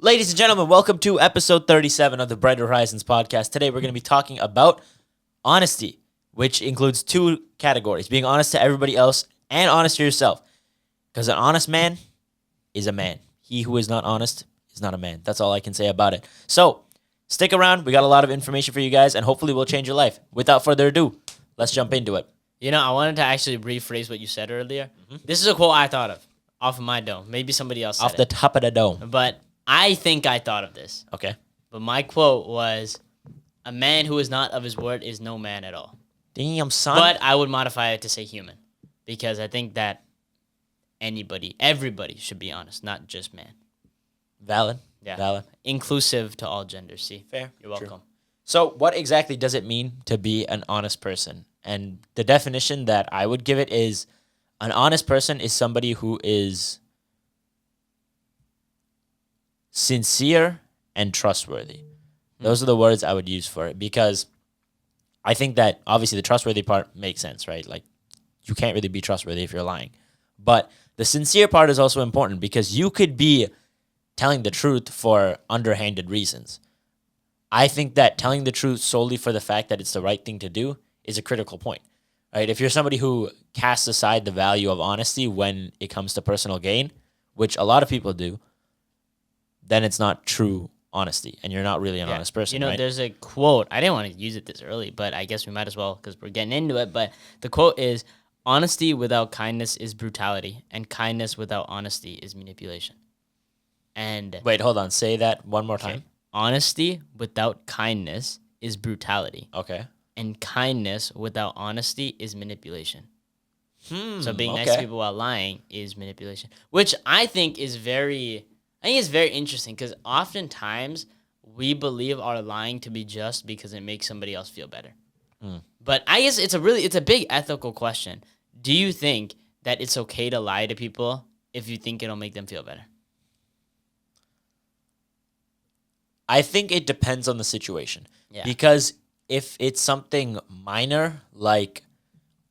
Ladies and gentlemen, welcome to episode 37 of the Brighter Horizons podcast. Today we're going to be talking about honesty, which includes two categories, being honest to everybody else and honest to yourself. Because an honest man is a man. He who is not honest is not a man. That's all I can say about it. So stick around. We got a lot of information for you guys, and hopefully we'll change your life. Without further ado, let's jump into it. You know, I wanted to actually rephrase what you said earlier. This is a quote I thought of off of my dome. Maybe somebody else said Off the top of the dome. But I think I thought of this. Okay. But my quote was, "A man who is not of his word is no man at all." Damn, son. But I would modify it to say human. Because I think that everybody should be honest, not just man. Valid. Yeah. Valid. Inclusive to all genders. See? Fair. You're welcome. So what exactly does it mean to be an honest person? And the definition that I would give it is an honest person is somebody who is sincere and trustworthy. Those are the words I would use for it, because I think that obviously the trustworthy part makes sense, right? Like, you can't really be trustworthy if you're lying. But the sincere part is also important, because you could be telling the truth for underhanded reasons. I think that telling the truth solely for the fact that it's the right thing to do is a critical point, right? If you're somebody who casts aside the value of honesty when it comes to personal gain, which a lot of people do, then it's not true honesty, and you're not really an honest person, You know, right? there's a quote. I didn't want to use it this early, but I guess we might as well because we're getting into it. But the quote is, "Honesty without kindness is brutality, and kindness without honesty is manipulation." And Wait, hold on. Say that one more time. honesty without kindness is brutality, Okay. and kindness without honesty is manipulation. So being nice okay. to people while lying is manipulation, which I think is very interesting, because oftentimes we believe our lying to be just because it makes somebody else feel better. But I guess it's a big ethical question. Do you think that it's okay to lie to people if you think it'll make them feel better? I think it depends on the situation. Yeah. Because if it's something minor, like,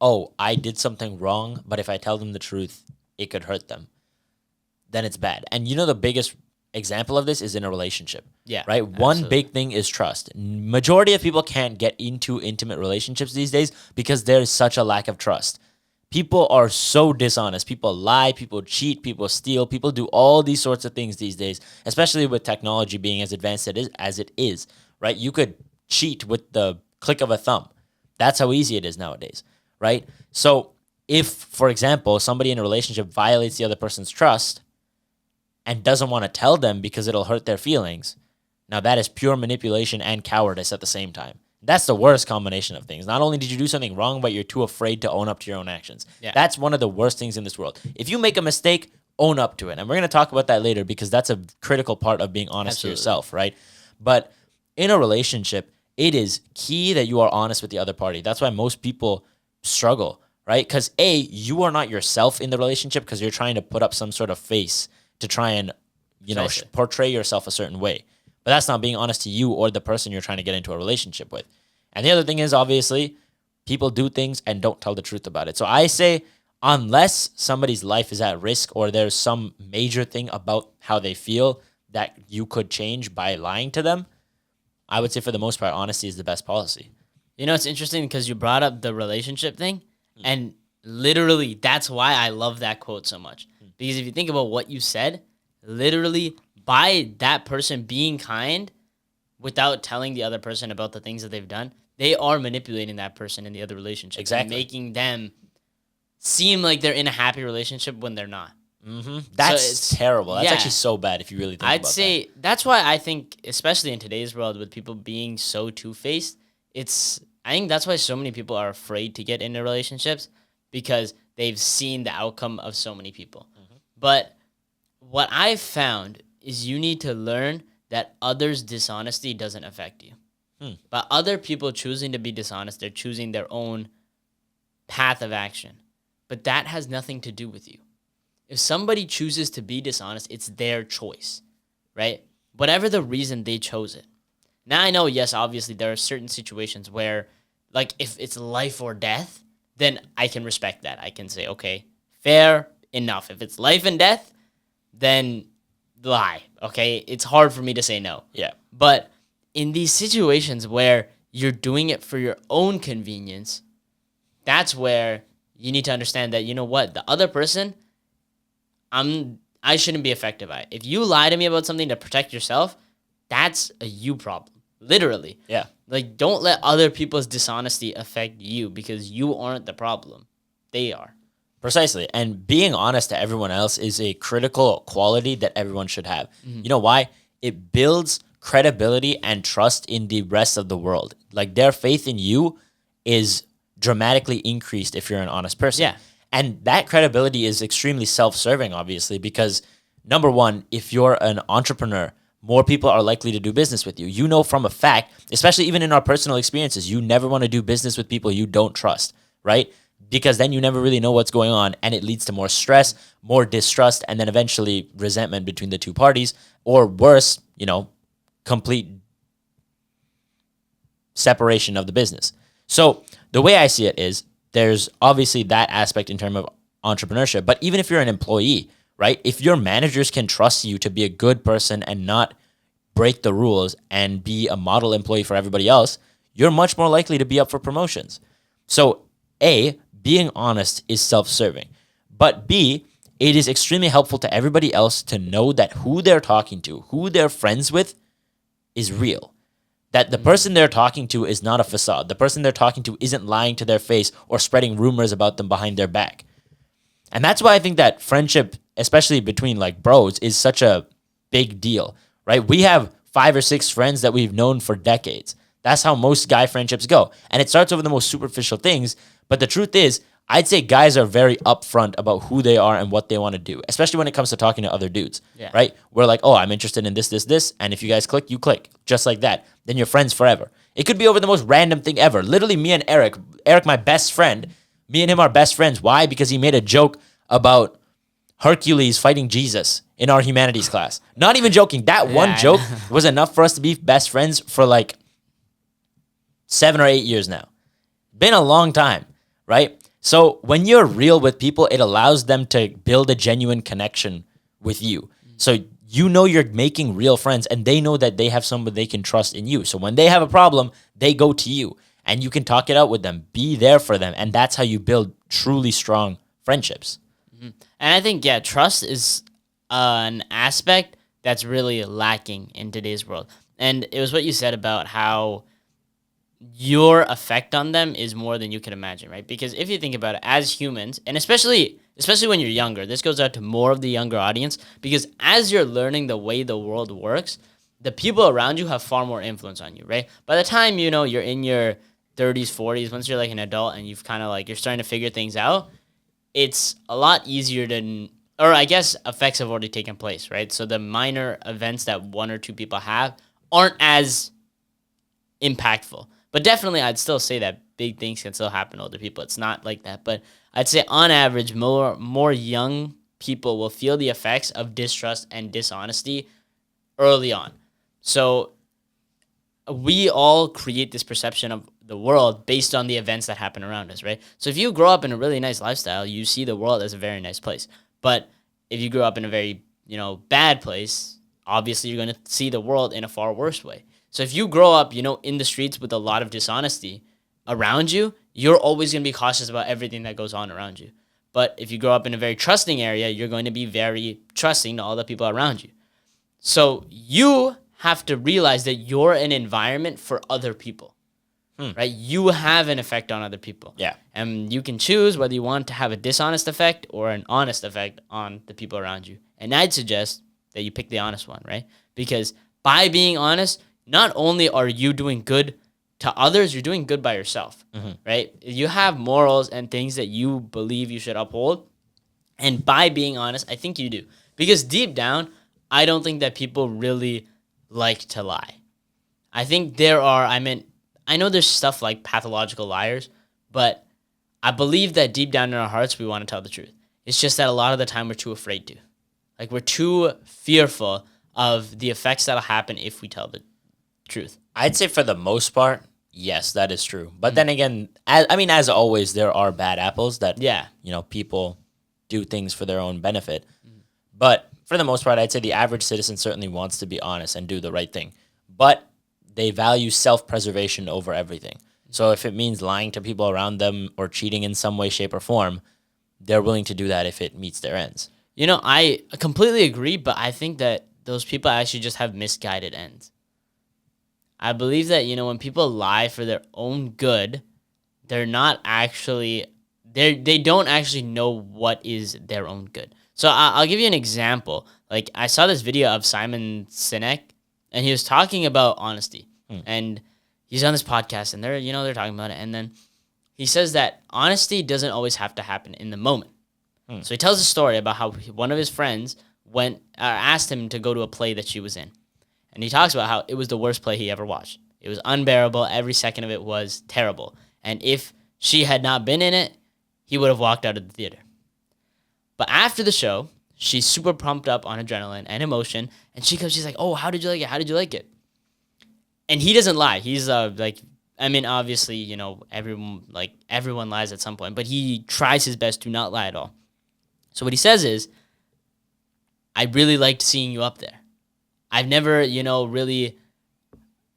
oh, I did something wrong, but if I tell them the truth, it could hurt them, then it's bad. And you know, the biggest example of this is in a relationship. Yeah, Right? One absolutely. big thing is trust. Majority of people can't get into intimate relationships these days because there's such a lack of trust. People are so dishonest. People lie, people cheat, people steal, people do all these sorts of things these days, especially with technology being as advanced as it is, right? You could cheat with the click of a thumb. That's how easy it is nowadays, right? So if, for example, somebody in a relationship violates the other person's trust and doesn't want to tell them because it'll hurt their feelings, now that is pure manipulation and cowardice at the same time. That's the worst combination of things. Not only did you do something wrong, but you're too afraid to own up to your own actions. Yeah. That's one of the worst things in this world. If you make a mistake, own up to it. And we're going to talk about that later, because that's a critical part of being honest Absolutely. to yourself, right? But in a relationship, it is key that you are honest with the other party. That's why most people struggle, right? Because A, you are not yourself in the relationship because you're trying to put up some sort of face to try and, Precisely. portray yourself a certain way. But that's not being honest to you or the person you're trying to get into a relationship with. And the other thing is, obviously, people do things and don't tell the truth about it. So I say, unless somebody's life is at risk or there's some major thing about how they feel that you could change by lying to them, I would say for the most part, honesty is the best policy. You know, it's interesting because you brought up the relationship thing, and literally that's why I love that quote so much. Because if you think about what you said, literally by that person being kind without telling the other person about the things that they've done, they are manipulating that person in the other relationship. Exactly. And making them seem like they're in a happy relationship when they're not. That's it's- terrible. That's yeah. actually so bad if you really think I'd about say that's why I think, especially in today's world with people being so two-faced, I think that's why so many people are afraid to get into relationships, because they've seen the outcome of so many people. But what I've found is you need to learn that others' dishonesty doesn't affect you. But other people choosing to be dishonest, they're choosing their own path of action. But that has nothing to do with you. If somebody chooses to be dishonest, it's their choice, right? Whatever the reason, they chose it. Now I know, yes, obviously there are certain situations where, like, if it's life or death, then I can respect that. I can say, okay, fair enough. If it's life and death, then lie. Okay, it's hard for me to say no. Yeah. But in these situations where you're doing it for your own convenience, that's where you need to understand that, you know what, the other person, I shouldn't be affected by it. If you lie to me about something to protect yourself, that's a you problem. Literally. Yeah. Like, don't let other people's dishonesty affect you, because you aren't the problem. They are. Precisely. And being honest to everyone else is a critical quality that everyone should have. You know why? It builds credibility and trust in the rest of the world. Like, their faith in you is dramatically increased if you're an honest person. Yeah. And that credibility is extremely self-serving, obviously, because number one, if you're an entrepreneur, more people are likely to do business with you. You know from a fact, especially even in our personal experiences, you never want to do business with people you don't trust, right? Because then you never really know what's going on, and it leads to more stress, more distrust, and then eventually resentment between the two parties, or worse, complete separation of the business. So the way I see it is there's obviously that aspect in terms of entrepreneurship, but even if you're an employee, right? If your managers can trust you to be a good person and not break the rules and be a model employee for everybody else, you're much more likely to be up for promotions. So A, being honest is self-serving, but B, it is extremely helpful to everybody else to know that who they're talking to, who they're friends with, is real. That the person they're talking to is not a facade. The person they're talking to isn't lying to their face or spreading rumors about them behind their back. And that's why I think that friendship, especially between like bros, is such a big deal, right? We have 5 or 6 friends that we've known for decades. That's how most guy friendships go. And it starts over the most superficial things. But the truth is, I'd say guys are very upfront about who they are and what they want to do, especially when it comes to talking to other dudes, right? We're like, oh, I'm interested in this. And if you guys click, you click. Just like that. Then you're friends forever. It could be over the most random thing ever. Literally, me and Eric, my best friend, me and him are best friends. Why? Because he made a joke about Hercules fighting Jesus in our humanities class. Not even joking. That one joke was enough for us to be best friends for like 7 or 8 years now. Been a long time, right? So when you're real with people, it allows them to build a genuine connection with you. So you know you're making real friends, and they know that they have someone they can trust in you. So when they have a problem, they go to you, and you can talk it out with them, be there for them, and that's how you build truly strong friendships. And I think, trust is an aspect that's really lacking in today's world. And it was what you said about how your effect on them is more than you can imagine, right? Because if you think about it, as humans, and especially when you're younger, this goes out to more of the younger audience, because as you're learning the way the world works, the people around you have far more influence on you, right? By the time, you're in your 30s, 40s, once you're like an adult and you've kind of like, you're starting to figure things out, it's a lot easier to, or I guess effects have already taken place, right? So the minor events that 1 or 2 people have aren't as impactful. But definitely, I'd still say that big things can still happen to older people. It's not like that. But I'd say on average, more young people will feel the effects of distrust and dishonesty early on. So we all create this perception of the world based on the events that happen around us, right? So if you grow up in a really nice lifestyle, you see the world as a very nice place. But if you grow up in a very, bad place, obviously you're going to see the world in a far worse way. So if you grow up, in the streets with a lot of dishonesty around you, you're always going to be cautious about everything that goes on around you. But if you grow up in a very trusting area, you're going to be very trusting to all the people around you. So you have to realize that you're an environment for other people, right? You have an effect on other people. Yeah. And you can choose whether you want to have a dishonest effect or an honest effect on the people around you. And I'd suggest that you pick the honest one, right? Because by being honest, not only are you doing good to others, you're doing good by yourself, right? You have morals and things that you believe you should uphold. And by being honest, I think you do. Because deep down, I don't think that people really like to lie. I think I know there's stuff like pathological liars, but I believe that deep down in our hearts, we want to tell the truth. It's just that a lot of the time we're too afraid to. Like, we're too fearful of the effects that'll happen if we tell the truth. I'd say for the most part, yes, that is true. But then again, as always, there are bad apples that, people do things for their own benefit. But for the most part, I'd say the average citizen certainly wants to be honest and do the right thing. But they value self-preservation over everything. So if it means lying to people around them or cheating in some way, shape, or form, they're willing to do that if it meets their ends. I completely agree, but I think that those people actually just have misguided ends. I believe that, when people lie for their own good, they're not actually, they don't actually know what is their own good. So I'll give you an example. Like, I saw this video of Simon Sinek, and he was talking about honesty. And he's on this podcast, and they're talking about it. And then he says that honesty doesn't always have to happen in the moment. So he tells a story about how one of his friends asked him to go to a play that she was in. And he talks about how it was the worst play he ever watched. It was unbearable. Every second of it was terrible. And if she had not been in it, he would have walked out of the theater. But after the show, she's super pumped up on adrenaline and emotion. And she's like, oh, how did you like it? How did you like it? And he doesn't lie. He's obviously, everyone lies at some point. But he tries his best to not lie at all. So what he says is, I really liked seeing you up there. I've never, really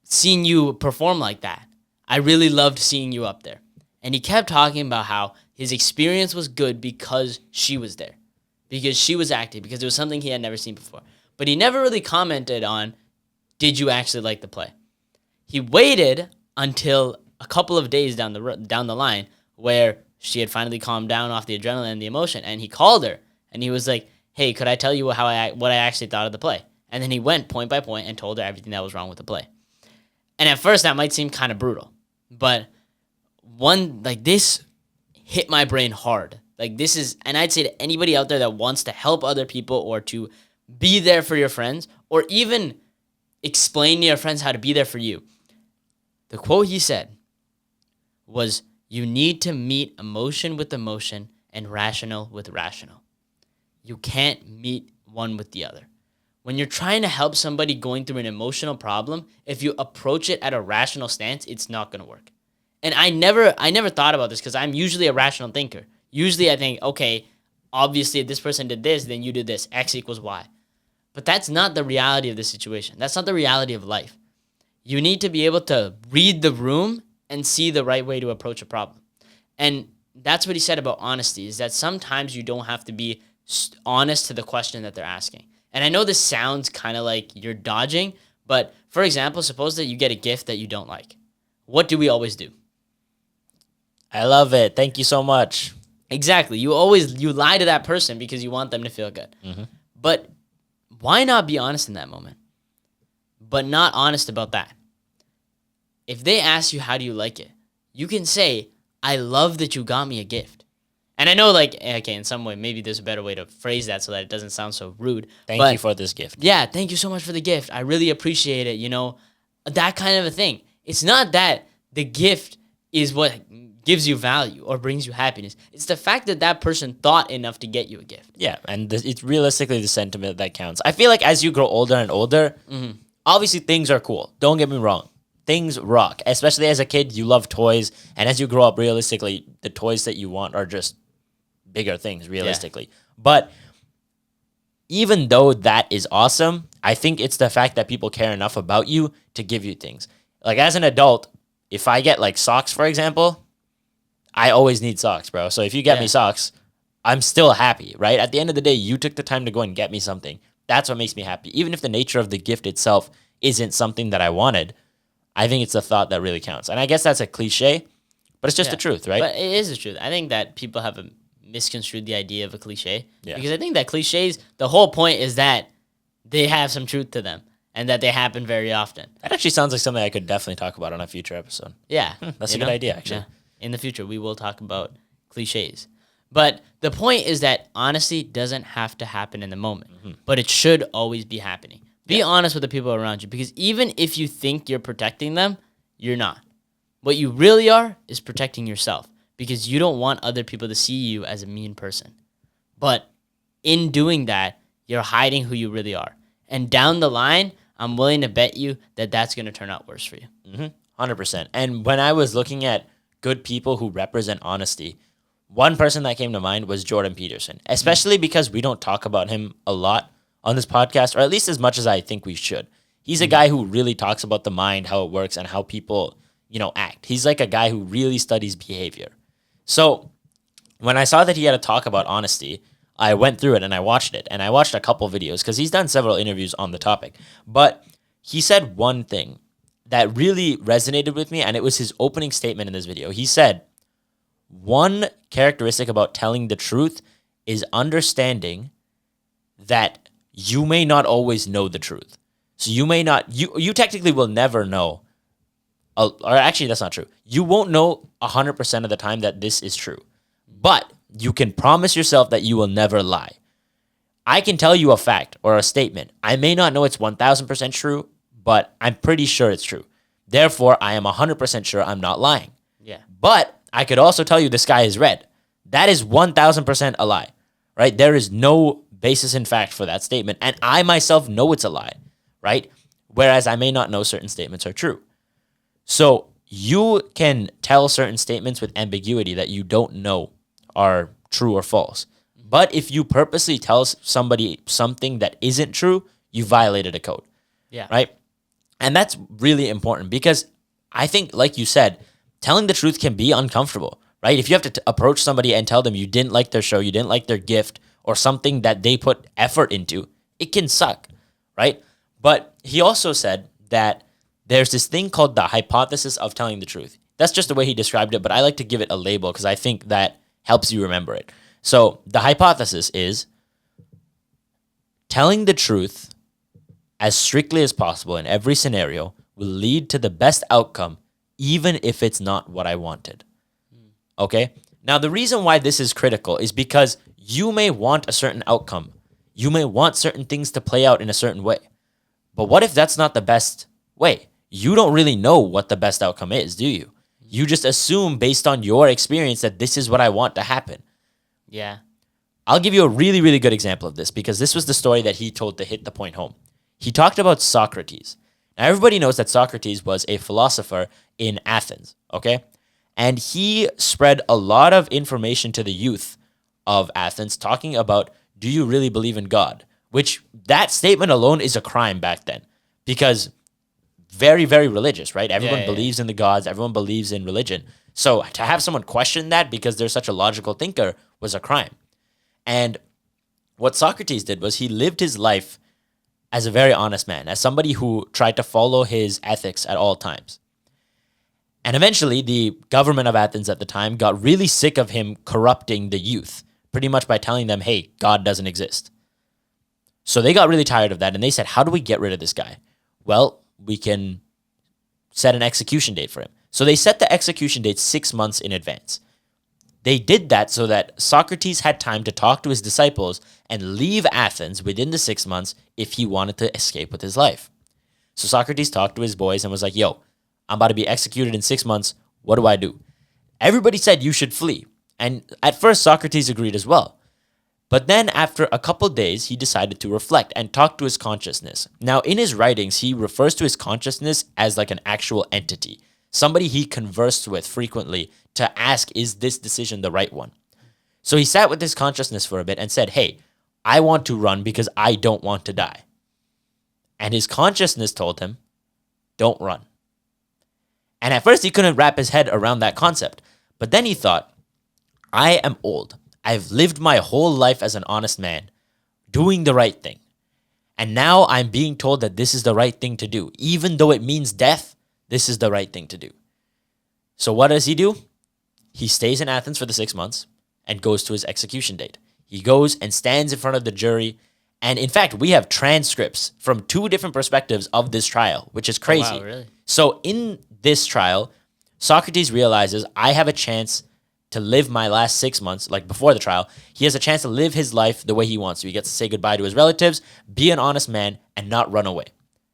seen you perform like that. I really loved seeing you up there. And he kept talking about how his experience was good because she was there. Because she was acting. Because it was something he had never seen before. But he never really commented on, did you actually like the play? He waited until a couple of days down the line where she had finally calmed down off the adrenaline and the emotion. And he called her. And he was like, hey, could I tell you what I actually thought of the play? And then he went point by point and told her everything that was wrong with the play. And at first that might seem kind of brutal, but this hit my brain hard. And I'd say to anybody out there that wants to help other people or to be there for your friends or even explain to your friends how to be there for you. The quote he said was, you need to meet emotion with emotion and rational with rational. You can't meet one with the other. When you're trying to help somebody going through an emotional problem, if you approach it at a rational stance, it's not going to work. And I never thought about this because I'm usually a rational thinker. Usually I think, okay, obviously if this person did this, then you did this. X equals Y. But that's not the reality of the situation. That's not the reality of life. You need to be able to read the room and see the right way to approach a problem. And that's what he said about honesty, is that sometimes you don't have to be honest to the question that they're asking. And I know this sounds kind of like you're dodging, but for example, suppose that you get a gift that you don't like. What do we always do? I love it. Thank you so much. Exactly. You lie to that person because you want them to feel good. Mm-hmm. But why not be honest in that moment? But not honest about that. If they ask you, how do you like it? You can say, I love that you got me a gift. And I know, in some way, maybe there's a better way to phrase that so that it doesn't sound so rude. Thank you for this gift. Yeah, thank you so much for the gift. I really appreciate it, that kind of a thing. It's not that the gift is what gives you value or brings you happiness. It's the fact that that person thought enough to get you a gift. Yeah, and it's realistically the sentiment that counts. I feel like as you grow older and older, obviously things are cool. Don't get me wrong. Things rock. Especially as a kid, you love toys. And as you grow up, realistically, the toys that you want are just bigger things, realistically. Yeah. But even though that is awesome, I think it's the fact that people care enough about you to give you things. Like, as an adult, if I get, socks, for example, I always need socks, bro. So if you get me socks, I'm still happy, right? At the end of the day, you took the time to go and get me something. That's what makes me happy. Even if the nature of the gift itself isn't something that I wanted, I think it's the thought that really counts. And I guess that's a cliche, but it's just the truth, right? But it is the truth. I think that people have misconstrued the idea of a cliche. Yeah. Because I think that cliches, the whole point is that they have some truth to them and that they happen very often. That actually sounds like something I could definitely talk about on a future episode. Yeah. That's a good idea, actually. Yeah. In the future, we will talk about cliches. But the point is that honesty doesn't have to happen in the moment, but it should always be happening. Be honest with the people around you, because even if you think you're protecting them, you're not. What you really are is protecting yourself, because you don't want other people to see you as a mean person. But in doing that, you're hiding who you really are. And down the line, I'm willing to bet you that that's going to turn out worse for you. 100%. And when I was looking at good people who represent honesty, one person that came to mind was Jordan Peterson, especially because we don't talk about him a lot on this podcast, or at least as much as I think we should. He's a guy who really talks about the mind, how it works, and how people, act. He's like a guy who really studies behavior. So when I saw that he had a talk about honesty, I went through it and I watched it. And I watched a couple videos because he's done several interviews on the topic. But he said one thing that really resonated with me, and it was his opening statement in this video. He said, one characteristic about telling the truth is understanding that you may not always know the truth. So you may not, you technically will never know, or actually that's not true. You won't know 100% of the time that this is true, but you can promise yourself that you will never lie. I can tell you a fact or a statement. I may not know it's 1000% true, but I'm pretty sure it's true. Therefore, I am 100% sure I'm not lying. Yeah. But I could also tell you the sky is red. That is 1000% a lie, right? There is no basis in fact for that statement. And I myself know it's a lie, right? Whereas I may not know certain statements are true. So you can tell certain statements with ambiguity that you don't know are true or false. But if you purposely tell somebody something that isn't true, you violated a code. Yeah. Right? And that's really important because I think, like you said, telling the truth can be uncomfortable, right? If you have to approach somebody and tell them you didn't like their show, you didn't like their gift, or something that they put effort into, it can suck, right? But he also said that there's this thing called the hypothesis of telling the truth. That's just the way he described it, but I like to give it a label because I think that helps you remember it. So the hypothesis is telling the truth as strictly as possible in every scenario will lead to the best outcome, even if it's not what I wanted. Okay? Now, the reason why this is critical is because you may want a certain outcome. You may want certain things to play out in a certain way. But what if that's not the best way? You don't really know what the best outcome is, do you? You just assume based on your experience that this is what I want to happen. Yeah. I'll give you a really, really good example of this because this was the story that he told to hit the point home. He talked about Socrates. Now, everybody knows that Socrates was a philosopher in Athens, okay? And he spread a lot of information to the youth of Athens talking about, do you really believe in God? Which that statement alone is a crime back then because very, very religious, right? Everyone believes in the gods. Everyone believes in religion. So to have someone question that because they're such a logical thinker was a crime. And what Socrates did was he lived his life as a very honest man, as somebody who tried to follow his ethics at all times. And eventually, the government of Athens at the time got really sick of him corrupting the youth, pretty much by telling them, hey, God doesn't exist. So they got really tired of that, and they said, how do we get rid of this guy? Well, we can set an execution date for him. So they set the execution date 6 months in advance. They did that so that Socrates had time to talk to his disciples and leave Athens within the 6 months if he wanted to escape with his life. So Socrates talked to his boys and was like, yo, I'm about to be executed in 6 months. What do I do? Everybody said you should flee. And at first, Socrates agreed as well. But then after a couple days, he decided to reflect and talk to his consciousness. Now, in his writings, he refers to his consciousness as like an actual entity, somebody he conversed with frequently to ask, is this decision the right one? So he sat with his consciousness for a bit and said, hey, I want to run because I don't want to die. And his consciousness told him, don't run. And at first he couldn't wrap his head around that concept. But then he thought, I am old. I've lived my whole life as an honest man, doing the right thing. And now I'm being told that this is the right thing to do. Even though it means death, this is the right thing to do. So what does he do? He stays in Athens for the 6 months and goes to his execution date. He goes and stands in front of the jury. And in fact, we have transcripts from 2 different perspectives of this trial, which is crazy. Oh, wow, really? So in this trial, Socrates realizes I have a chance to live my last 6 months, like before the trial. He has a chance to live his life the way he wants to. He gets to say goodbye to his relatives, be an honest man, and not run away.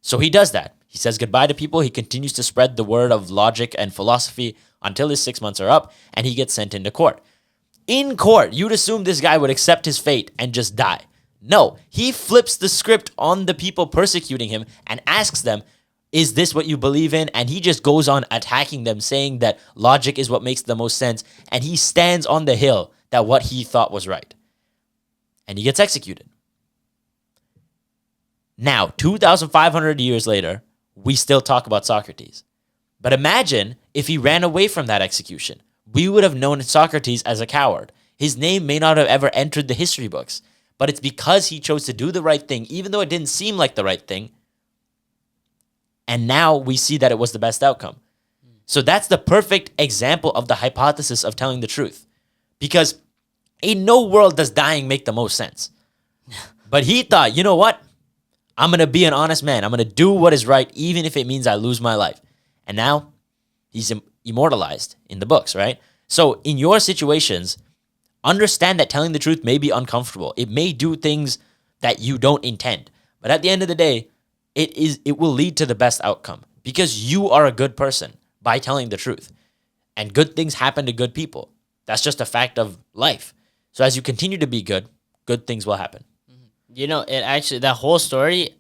So he does that. He says goodbye to people. He continues to spread the word of logic and philosophy until his 6 months are up, and he gets sent into court. In court, you'd assume this guy would accept his fate and just die. No, he flips the script on the people persecuting him and asks them, is this what you believe in? And he just goes on attacking them, saying that logic is what makes the most sense. And he stands on the hill that what he thought was right. And he gets executed. Now, 2,500 years later, we still talk about Socrates. But imagine if he ran away from that execution. We would have known Socrates as a coward. His name may not have ever entered the history books, but it's because he chose to do the right thing, even though it didn't seem like the right thing. And now we see that it was the best outcome. So that's the perfect example of the hypothesis of telling the truth. Because in no world does dying make the most sense. But he thought, you know what? I'm going to be an honest man. I'm going to do what is right, even if it means I lose my life. And now he's immortalized in the books, right? So in your situations, understand that telling the truth may be uncomfortable. It may do things that you don't intend. But at the end of the day, it will lead to the best outcome because you are a good person by telling the truth. And good things happen to good people. That's just a fact of life. So as you continue to be good, good things will happen. You know, it actually, that whole story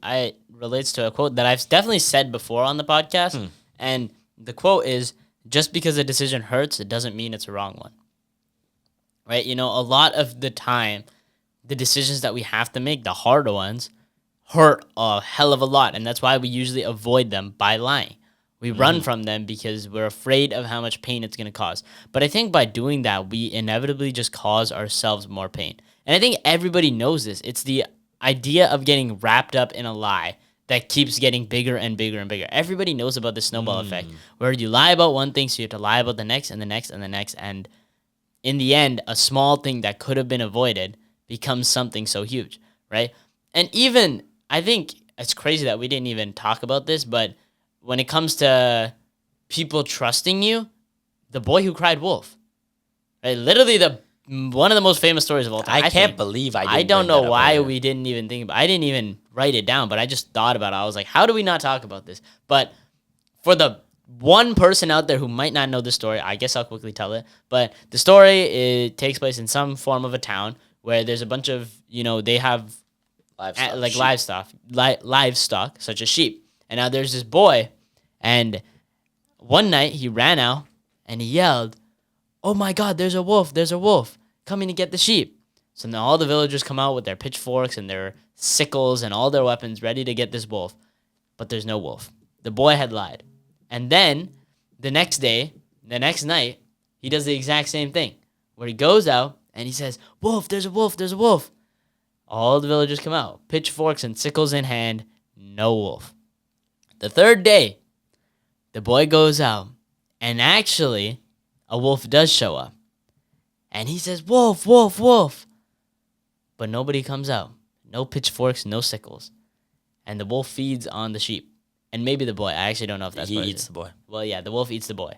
relates to a quote that I've definitely said before on the podcast. And the quote is, just because a decision hurts, it doesn't mean it's a wrong one. Right? You know, a lot of the time, the decisions that we have to make, the harder ones, hurt a hell of a lot. And that's why we usually avoid them by lying. We run from them because we're afraid of how much pain it's going to cause. But I think by doing that, we inevitably just cause ourselves more pain. And I think everybody knows this. It's the idea of getting wrapped up in a lie that keeps getting bigger and bigger and bigger. Everybody knows about the snowball effect, where you lie about one thing, so you have to lie about the next and the next and the next. And in the end, a small thing that could have been avoided becomes something so huge, right? And even, I think it's crazy that we didn't even talk about this, but when it comes to people trusting you, the boy who cried wolf, right? Literally one of the most famous stories of all time. I can't believe I didn't I don't bring that know up why earlier. we didn't even think about it. I didn't even write it down, but I just thought about it. I was like, how do we not talk about this? But for the one person out there who might not know the story, I guess I'll quickly tell it. But the story, it takes place in some form of a town where there's a bunch of, they have livestock, such as sheep. And now there's this boy, and one night he ran out and he yelled, "Oh my God, there's a wolf coming to get the sheep." So now all the villagers come out with their pitchforks and their sickles and all their weapons ready to get this wolf. But there's no wolf. The boy had lied. And then the next night, he does the exact same thing, where he goes out and he says, "Wolf, there's a wolf, there's a wolf." All the villagers come out, pitchforks and sickles in hand, no wolf. The third day, the boy goes out, and actually, a wolf does show up. And he says, "Wolf, wolf, wolf." But nobody comes out. No pitchforks, no sickles. And the wolf feeds on the sheep. And maybe the boy. I actually don't know if that's He what it eats is. the boy. Well, yeah, the wolf eats the boy.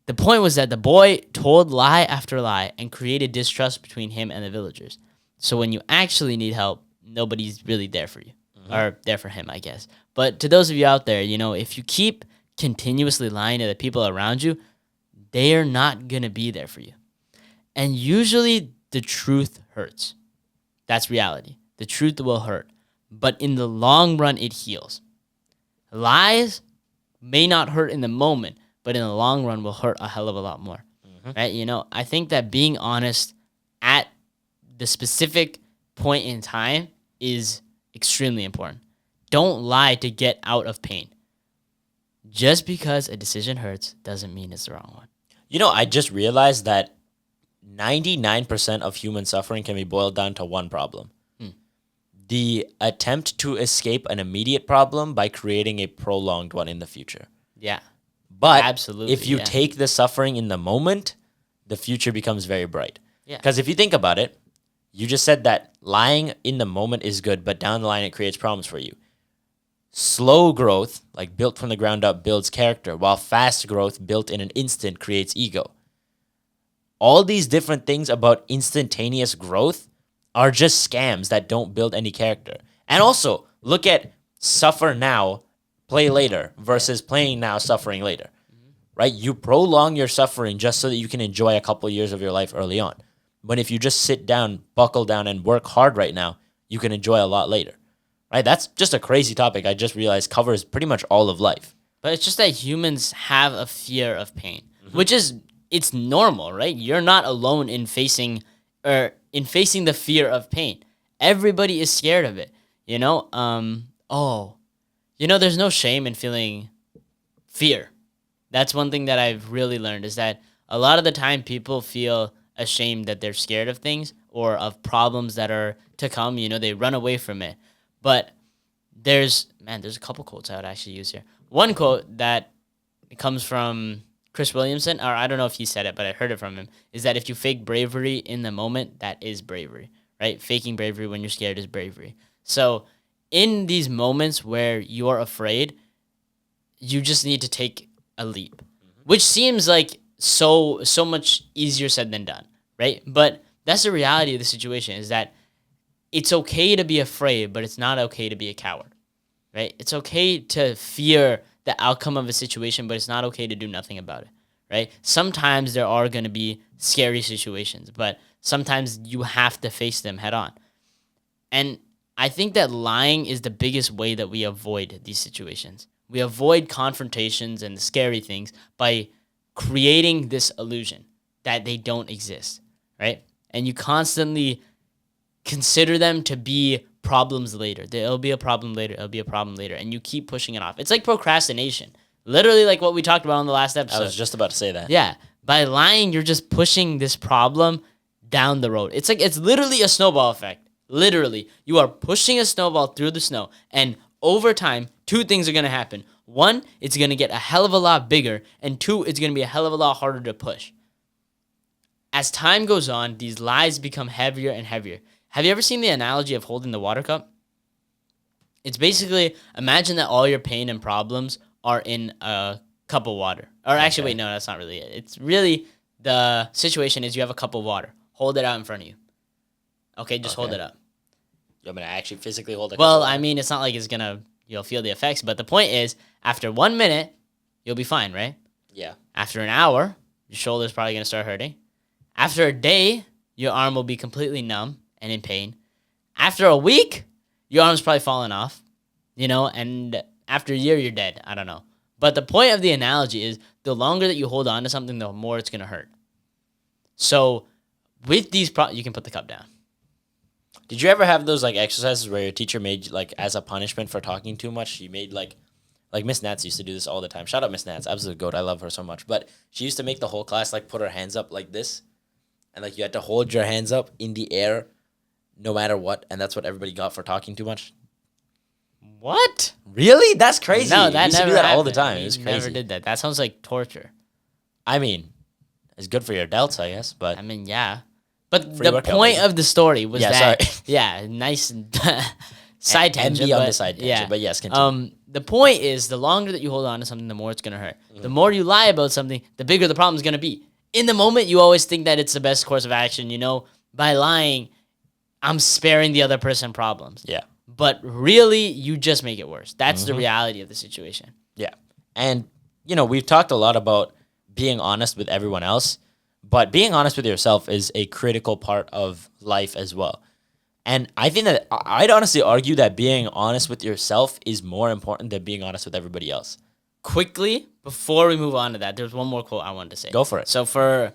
The point was that the boy told lie after lie and created distrust between him and the villagers. So when you actually need help, nobody's really there for you. Or there for him, I guess. But to those of you out there, if you keep continuously lying to the people around you, they are not going to be there for you. And usually the truth hurts. That's reality. The truth will hurt. But in the long run, it heals. Lies may not hurt in the moment, but in the long run will hurt a hell of a lot more. Right? I think that being honest at the specific point in time is extremely important. Don't lie to get out of pain. Just because a decision hurts doesn't mean it's the wrong one. I just realized that 99% of human suffering can be boiled down to one problem. The attempt to escape an immediate problem by creating a prolonged one in the future. Yeah. But Absolutely, if you yeah. take the suffering in the moment, the future becomes very bright. Yeah. Because if you think about it, you just said that lying in the moment is good, but down the line it creates problems for you. Slow growth, like built from the ground up, builds character, while fast growth built in an instant creates ego. All these different things about instantaneous growth are just scams that don't build any character. And also, look at suffer now, play later versus playing now, suffering later. Right? You prolong your suffering just so that you can enjoy a couple years of your life early on. But if you just sit down, buckle down, and work hard right now, you can enjoy a lot later. Right? That's just a crazy topic. I just realized covers pretty much all of life. But it's just that humans have a fear of pain, which is, it's normal, right? You're not alone in facing the fear of pain. Everybody is scared of it. You know, there's no shame in feeling fear. That's one thing that I've really learned is that a lot of the time people feel ashamed that they're scared of things or of problems that are to come. They run away from it. But there's a couple quotes I would actually use here. One quote that comes from Chris Williamson, or I don't know if he said it, but I heard it from him, is that if you fake bravery in the moment, that is bravery, right? Faking bravery when you're scared is bravery. So in these moments where you're afraid, you just need to take a leap, which seems like so much easier said than done, right? But that's the reality of the situation is that it's okay to be afraid, but it's not okay to be a coward, right? It's okay to fear the outcome of a situation, but it's not okay to do nothing about it, right? Sometimes there are going to be scary situations, but sometimes you have to face them head on. And I think that lying is the biggest way that we avoid these situations. We avoid confrontations and the scary things by creating this illusion that they don't exist, right? And you constantly consider them to be problems later. There'll be a problem later. It'll be a problem later. And you keep pushing it off. It's like procrastination. Literally like what we talked about in the last episode. I was just about to say that. Yeah. By lying, you're just pushing this problem down the road. It's literally a snowball effect. Literally. You are pushing a snowball through the snow. And over time, two things are going to happen. One, it's going to get a hell of a lot bigger. And two, it's going to be a hell of a lot harder to push. As time goes on, these lies become heavier and heavier. Have you ever seen the analogy of holding the water cup? It's basically, imagine that all your pain and problems are in a cup of water. Or actually, wait, no, that's not really it. It's really, the situation is you have a cup of water. Hold it out in front of you. Okay, just hold it up. You want me to actually physically hold it? Well, I mean, it's not like you'll feel the effects, but the point is, after 1 minute, you'll be fine, right? Yeah. After an hour, your shoulder's probably going to start hurting. After a day, your arm will be completely numb and in pain. After a week, your arm's probably falling off, and after a year, you're dead. I don't know. But the point of the analogy is the longer that you hold on to something, the more it's going to hurt. So with these you can put the cup down. Did you ever have those like exercises where your teacher made like as a punishment for talking too much? She made like Miss Nats used to do this all the time. Shout out Miss Nats, absolute goat. I love her so much. But she used to make the whole class like put her hands up like this, and like you had to hold your hands up in the air, no matter what, and that's what everybody got for talking too much. What? Really? That's crazy. No, that used never to do that happened. all the time. It was crazy. Never did that. That sounds like torture. I mean, it's good for your delts, I guess. But I mean, yeah. But Free the workout, point baby. of the story was Yeah, that, yeah, nice side tangent. And be on but, the side tangent. yeah. But yes, continue. The point is, the longer that you hold on to something, the more it's gonna hurt. The more you lie about something, the bigger the problem's gonna be. In the moment, you always think that it's the best course of action. By lying, I'm sparing the other person problems. Yeah. But really, you just make it worse. That's the reality of the situation. Yeah. And, we've talked a lot about being honest with everyone else, but being honest with yourself is a critical part of life as well. And I think that I'd honestly argue that being honest with yourself is more important than being honest with everybody else. Quickly, before we move on to that, there's one more quote I wanted to say. Go for it. So for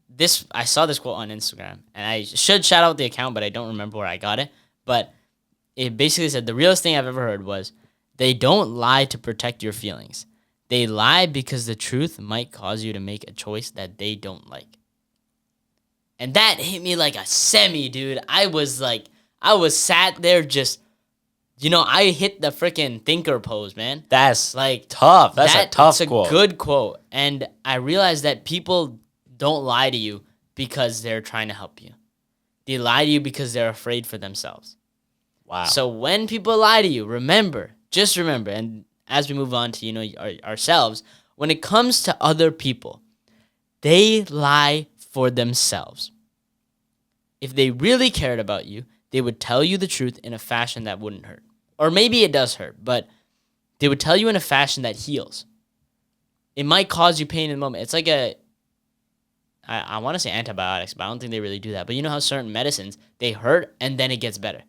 this, I saw this quote on Instagram, and I should shout out the account, but I don't remember where I got it. But it basically said, the realest thing I've ever heard was, they don't lie to protect your feelings. They lie because the truth might cause you to make a choice that they don't like. And that hit me like a semi, dude. I was sat there just, I hit the freaking thinker pose, man. That's Like tough. That's a tough quote. It's a good quote. And I realized that people don't lie to you because they're trying to help you. They lie to you because they're afraid for themselves. Wow. So when people lie to you, just remember, and as we move on to, ourselves, when it comes to other people, they lie for themselves. If they really cared about you, they would tell you the truth in a fashion that wouldn't hurt. Or maybe it does hurt, but they would tell you in a fashion that heals. It might cause you pain in the moment. It's like I want to say antibiotics, but I don't think they really do that. But you know how certain medicines, they hurt and then it gets better,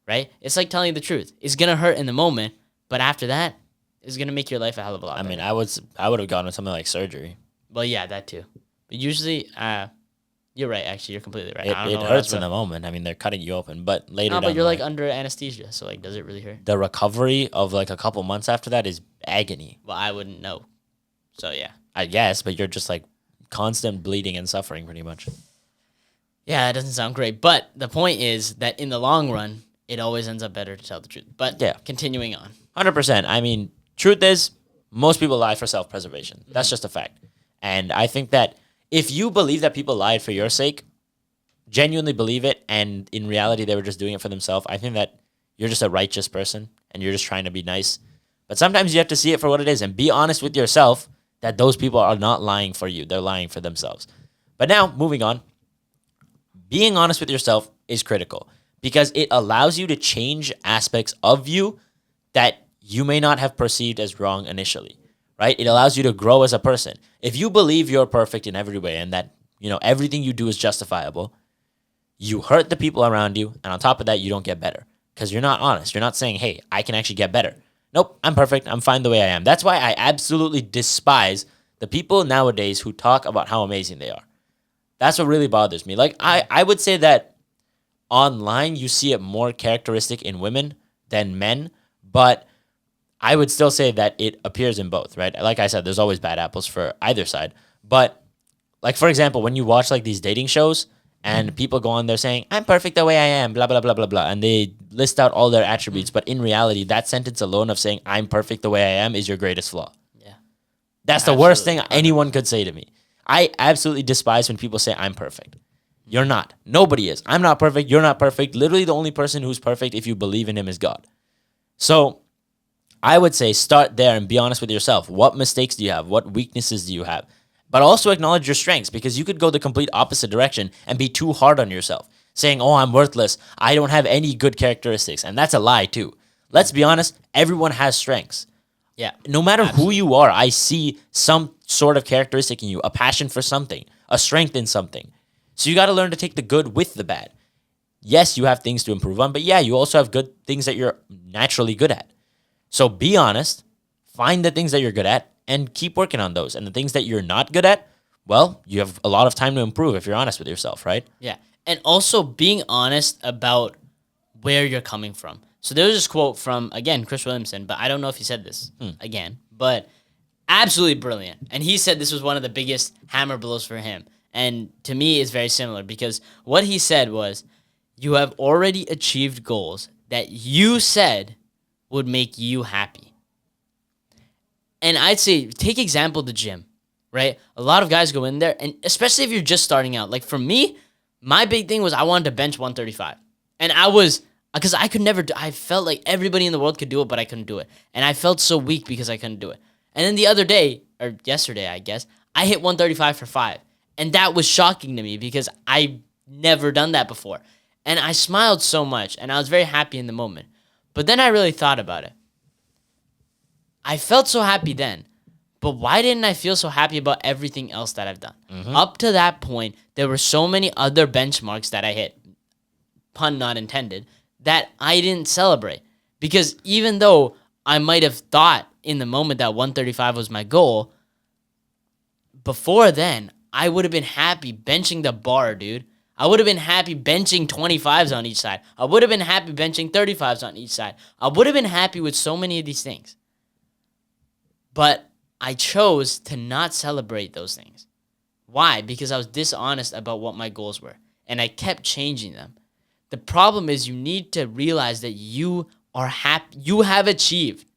right? It's like telling you the truth. It's going to hurt in the moment, but after that, it's going to make your life a hell of a lot better. I would have gone with something like surgery. Well, yeah, that too. But usually, You're right. Actually, you're completely right. It, I don't it know what else. hurts in the moment. I mean, they're cutting you open, but later No, but down you're the like line, under anesthesia, so like, does it really hurt? the recovery of like a couple months after that is agony, Well, I wouldn't know. So yeah, I guess, but you're just like constant bleeding and suffering pretty much. yeah, it doesn't sound great. But the point is that in the long run, it always ends up better to tell the truth. But Yeah. continuing on. 100%. I mean, truth is, most people lie for self-preservation. That's just a fact. And I think that if you believe that people lied for your sake, genuinely believe it, and in reality they were just doing it for themselves, I think that you're just a righteous person and you're just trying to be nice. But sometimes you have to see it for what it is and be honest with yourself that those people are not lying for you. They're lying for themselves. But now, moving on, being honest with yourself is critical because it allows you to change aspects of you that you may not have perceived as wrong initially, right? It allows you to grow as a person. If you believe you're perfect in every way and that, everything you do is justifiable, you hurt the people around you, and on top of that, you don't get better because you're not honest. You're not saying, hey, I can actually get better. Nope, I'm perfect. I'm fine the way I am. That's why I absolutely despise the people nowadays who talk about how amazing they are. That's what really bothers me. Like, I would say that online, you see it more characteristic in women than men, but I would still say that it appears in both, right? Like I said, there's always bad apples for either side. But, like, for example, when you watch, like, these dating shows and people go on there saying, I'm perfect the way I am, blah, blah, blah, blah, blah, and they list out all their attributes, but in reality, that sentence alone of saying, I'm perfect the way I am is your greatest flaw. Yeah. That's the worst Absolutely. thing anyone could say to me. I absolutely despise when people say I'm perfect. You're not. Nobody is. I'm not perfect. You're not perfect. Literally the only person who's perfect if you believe in him is God. So I would say start there and be honest with yourself. What mistakes do you have? What weaknesses do you have? But also acknowledge your strengths because you could go the complete opposite direction and be too hard on yourself, saying, oh, I'm worthless. I don't have any good characteristics. And that's a lie too. Let's be honest. Everyone has strengths. Yeah. No matter Absolutely. who you are, I see some sort of characteristic in you, a passion for something, a strength in something. So you got to learn to take the good with the bad. Yes, you have things to improve on, but yeah, you also have good things that you're naturally good at. So be honest, find the things that you're good at, and keep working on those. And the things that you're not good at, well, you have a lot of time to improve if you're honest with yourself, right? Yeah. And also being honest about where you're coming from. So there was this quote from, again, Chris Williamson, but I don't know if he said this again, but absolutely brilliant. And he said this was one of the biggest hammer blows for him. And to me, it's very similar because what he said was, you have already achieved goals that you said would make you happy. And I'd say, take example the gym, right? A lot of guys go in there, and especially if you're just starting out. Like for me, my big thing was I wanted to bench 135. And because I could never I felt like everybody in the world could do it, but I couldn't do it. And I felt so weak because I couldn't do it. And then the other day, or yesterday, I guess, I hit 135 for 5. And that was shocking to me because I never done that before. And I smiled so much, and I was very happy in the moment. But then I really thought about it. I felt so happy then, but why didn't I feel so happy about everything else that I've done? Up to that point, there were so many other benchmarks that I hit, pun not intended, that I didn't celebrate. Because even though I might have thought in the moment that 135 was my goal, before then, I would have been happy benching the bar, dude. I would have been happy benching 25s on each side. I would have been happy benching 35s on each side. I would have been happy with so many of these things. But I chose to not celebrate those things. Why? Because I was dishonest about what my goals were. And I kept changing them. The problem is you need to realize that you are happy. You have achieved.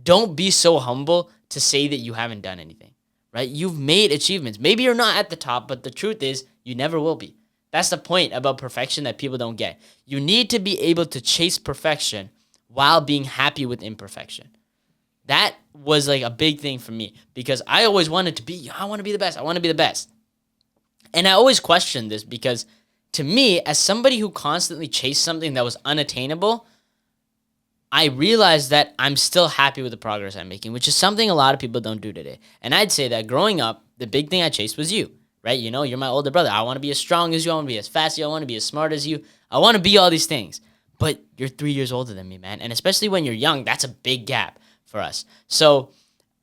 Don't be so humble to say that you haven't done anything. Right? You've made achievements. Maybe you're not at the top, but the truth is you never will be. That's the point about perfection that people don't get. You need to be able to chase perfection while being happy with imperfection. That was like a big thing for me because I always wanted to be, I want to be the best. I want to be the best. And I always questioned this because to me, as somebody who constantly chased something that was unattainable, I realized that I'm still happy with the progress I'm making, which is something a lot of people don't do today. And I'd say that growing up, the big thing I chased was you, right? You know, you're my older brother. I want to be as strong as you. I want to be as fast as you. I want to be as smart as you. I want to be all these things. But you're 3 years older than me, man. And especially when you're young, that's a big gap for us. So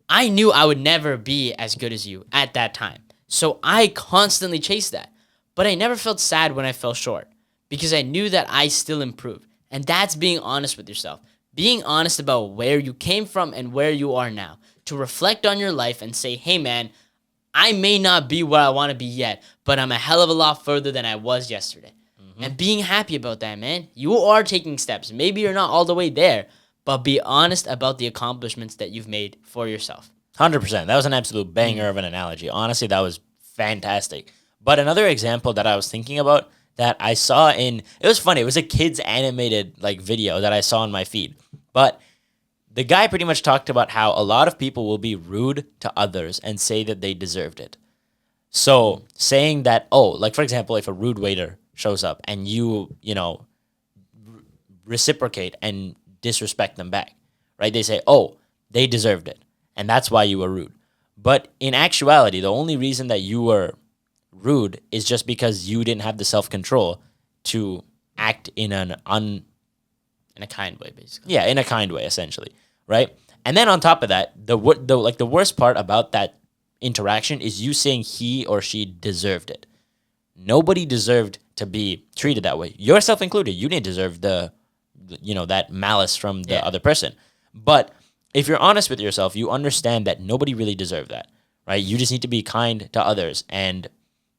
I knew I would never be as good as you at that time. So I constantly chased that. But I never felt sad when I fell short because I knew that I still improved. And that's being honest with yourself. Being honest about where you came from and where you are now. To reflect on your life and say, hey man, I may not be where I want to be yet, but I'm a hell of a lot further than I was yesterday. And being happy about that, man. You are taking steps. Maybe you're not all the way there, but be honest about the accomplishments that you've made for yourself. 100%. That was an absolute banger of an analogy. Honestly, that was fantastic. But another example that I was thinking about that I saw it was funny. It was a kid's animated like video that I saw on my feed. But the guy pretty much talked about how a lot of people will be rude to others and say that they deserved it. So saying that, oh, like for example, if a rude waiter shows up and reciprocate and disrespect them back, right? They say, oh, they deserved it. And that's why you were rude. But in actuality, the only reason that you were rude is just because you didn't have the self-control to act in In a kind way, basically. yeah, in a kind way, essentially, right? And then on top of that, the worst part about that interaction is you saying he or she deserved it. Nobody deserved to be treated that way, yourself included. You didn't deserve that malice from the other person. But if you're honest with yourself, you understand that nobody really deserved that, right? You just need to be kind to others and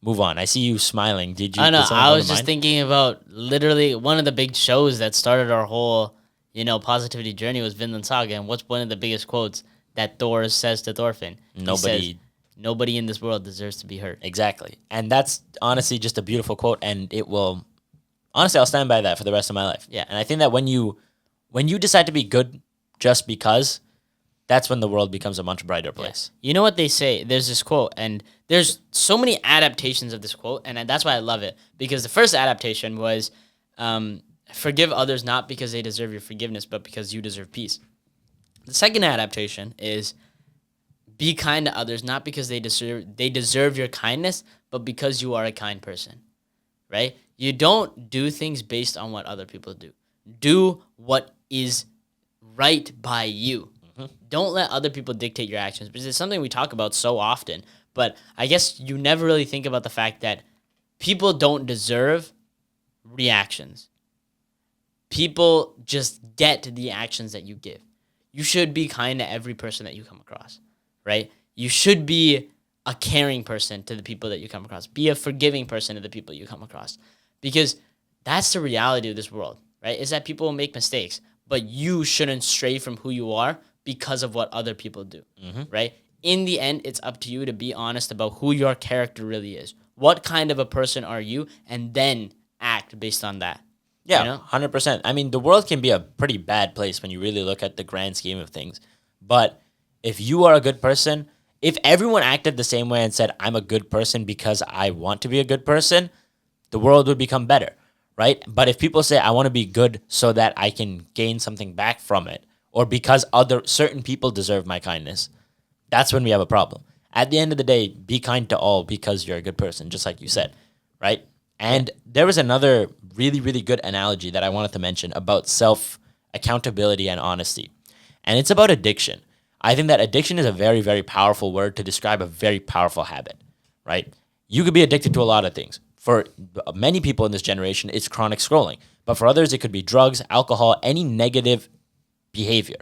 move on. I see you smiling. Did you? I know. did something I come was to just mind? thinking about literally one of the big shows that started our whole, positivity journey was Vinland Saga. And what's one of the biggest quotes that Thor says to Thorfinn? He Nobody. says, nobody in this world deserves to be hurt. Exactly. And that's honestly just a beautiful quote, and it will honestly I'll stand by that for the rest of my life. Yeah. And I think that when you decide to be good just because, that's when the world becomes a much brighter place. You know what they say? There's this quote, and there's so many adaptations of this quote, and that's why I love it. Because the first adaptation was, forgive others not because they deserve your forgiveness, but because you deserve peace. The second adaptation is, be kind to others not because they deserve your kindness, but because you are a kind person, right? You don't do things based on what other people do. Do what is right by you. Don't let other people dictate your actions, because it's something we talk about so often. But I guess you never really think about the fact that people don't deserve reactions. People just get the actions that you give. You should be kind to every person that you come across, right? You should be a caring person to the people that you come across. Be a forgiving person to the people you come across. Because that's the reality of this world, right? Is that people will make mistakes, but you shouldn't stray from who you are because of what other people do, right? In the end, it's up to you to be honest about who your character really is. What kind of a person are you? And then act based on that. Yeah, You know? 100%. I mean, the world can be a pretty bad place when you really look at the grand scheme of things. But if you are a good person, if everyone acted the same way and said, I'm a good person because I want to be a good person, the world would become better, right? But if people say, I want to be good so that I can gain something back from it, or because certain people deserve my kindness, that's when we have a problem. At the end of the day, be kind to all because you're a good person, just like you said, right? And there was another really, really good analogy that I wanted to mention about self-accountability and honesty. And it's about addiction. I think that addiction is a very, very powerful word to describe a very powerful habit, right? You could be addicted to a lot of things. For many people in this generation, it's chronic scrolling. But for others, it could be drugs, alcohol, any negative behavior.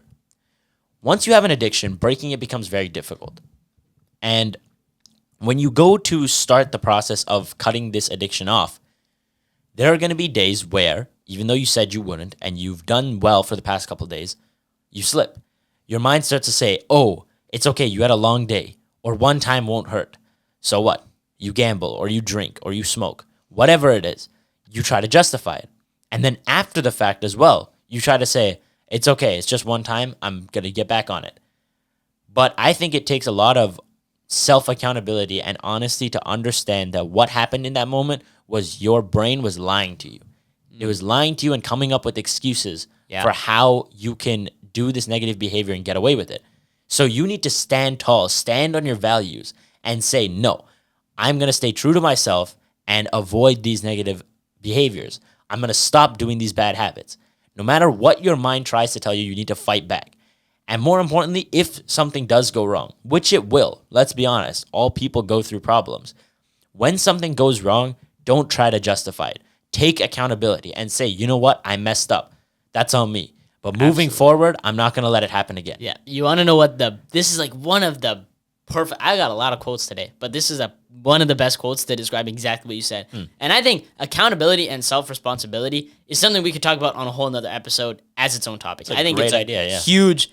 Once you have an addiction, breaking it becomes very difficult. And when you go to start the process of cutting this addiction off, there are going to be days where, even though you said you wouldn't, and you've done well for the past couple of days, you slip. Your mind starts to say, oh, it's okay, you had a long day, or one time won't hurt. So what? You gamble, or you drink, or you smoke. Whatever it is, you try to justify it. And then after the fact as well, you try to say, it's okay, it's just one time, I'm going to get back on it. But I think it takes a lot of self-accountability and honesty to understand that what happened in that moment was your brain was lying to you. It was lying to you and coming up with excuses for how you can do this negative behavior and get away with it. So you need to stand tall, stand on your values, and say, no, I'm going to stay true to myself and avoid these negative behaviors. I'm going to stop doing these bad habits. No matter what your mind tries to tell you, you need to fight back. And more importantly, if something does go wrong, which it will, let's be honest, all people go through problems. When something goes wrong, don't try to justify it. Take accountability and say, you know what? I messed up. That's on me. But moving forward, I'm not going to let it happen again. Yeah. You want to know what this is like one of the perfect, I got a lot of quotes today, but this is one of the best quotes to describe exactly what you said. And I think accountability and self-responsibility is something we could talk about on a whole nother episode as its own topic. I think it's a huge,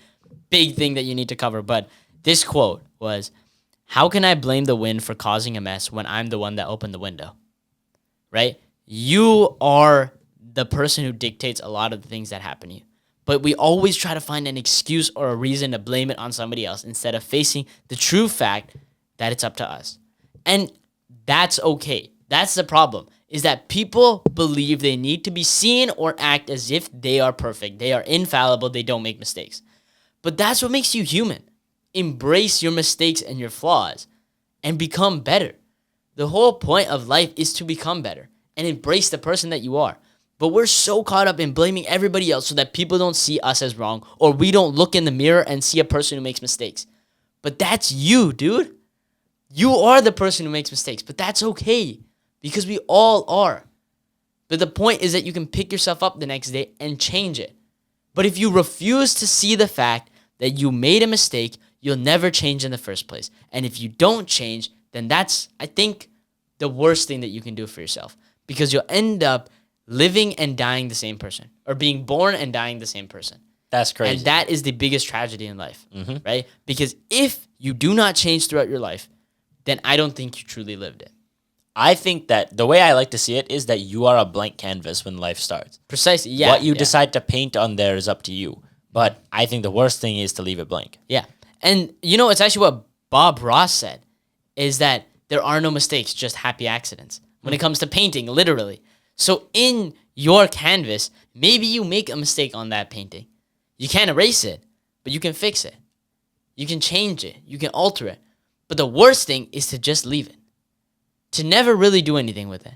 big thing that you need to cover. But this quote was, how can I blame the wind for causing a mess when I'm the one that opened the window? Right? You are the person who dictates a lot of the things that happen to you. But we always try to find an excuse or a reason to blame it on somebody else instead of facing the true fact that it's up to us. And that's okay. That's the problem, is that people believe they need to be seen or act as if they are perfect. They are infallible. They don't make mistakes. But that's what makes you human. Embrace your mistakes and your flaws and become better. The whole point of life is to become better and embrace the person that you are. But we're so caught up in blaming everybody else so that people don't see us as wrong, or we don't look in the mirror and see a person who makes mistakes. But that's you, dude. You are the person who makes mistakes, but that's okay because we all are. But the point is that you can pick yourself up the next day and change it. But if you refuse to see the fact that you made a mistake, you'll never change in the first place. And if you don't change, then that's, I think, the worst thing that you can do for yourself, because you'll end up living and dying the same person, or being born and dying the same person. That's crazy. And that is the biggest tragedy in life, right? Because if you do not change throughout your life, then I don't think you truly lived it. I think that the way I like to see it is that you are a blank canvas when life starts. Precisely, yeah. What you decide to paint on there is up to you. But I think the worst thing is to leave it blank. Yeah. And you know, it's actually what Bob Ross said, is that there are no mistakes, just happy accidents. When it comes to painting, literally. So in your canvas, maybe you make a mistake on that painting. You can't erase it, but you can fix it. You can change it. You can alter it. But the worst thing is to just leave it. To never really do anything with it.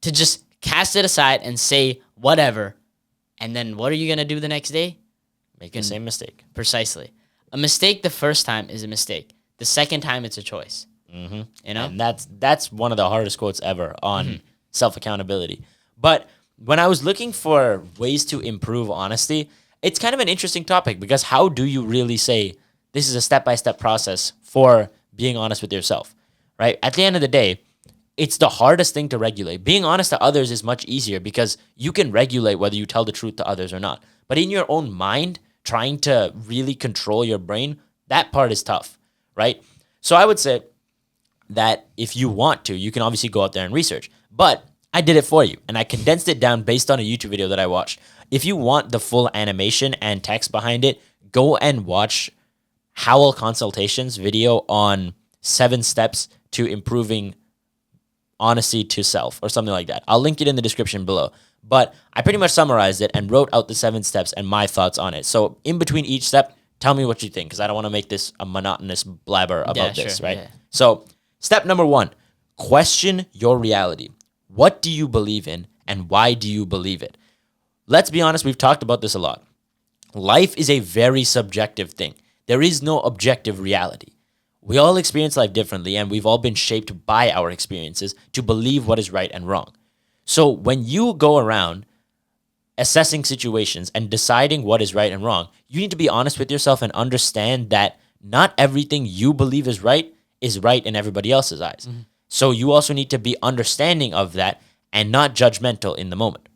To just cast it aside and say whatever. And then what are you going to do the next day? Make the same mistake. Precisely. A mistake the first time is a mistake. The second time, it's a choice. You know? And that's one of the hardest quotes ever on self-accountability. But when I was looking for ways to improve honesty, it's kind of an interesting topic, because how do you really say this is a step-by-step process for being honest with yourself, right? At the end of the day, it's the hardest thing to regulate. Being honest to others is much easier because you can regulate whether you tell the truth to others or not. But in your own mind, trying to really control your brain, that part is tough, right? So I would say that if you want to, you can obviously go out there and research. But I did it for you, and I condensed it down based on a YouTube video that I watched. If you want the full animation and text behind it, go and watch Howell Consultation's video on 7 steps to improving honesty to self, or something like that. I'll link it in the description below. But I pretty much summarized it and wrote out the 7 steps and my thoughts on it. So in between each step, tell me what you think, because I don't want to make this a monotonous blabber about this, right? Yeah. So step number 1, question your reality. What do you believe in, and why do you believe it? Let's be honest, we've talked about this a lot. Life is a very subjective thing. There is no objective reality. We all experience life differently, and we've all been shaped by our experiences to believe what is right and wrong. So when you go around assessing situations and deciding what is right and wrong, you need to be honest with yourself and understand that not everything you believe is right in everybody else's eyes. So you also need to be understanding of that and not judgmental in the moment.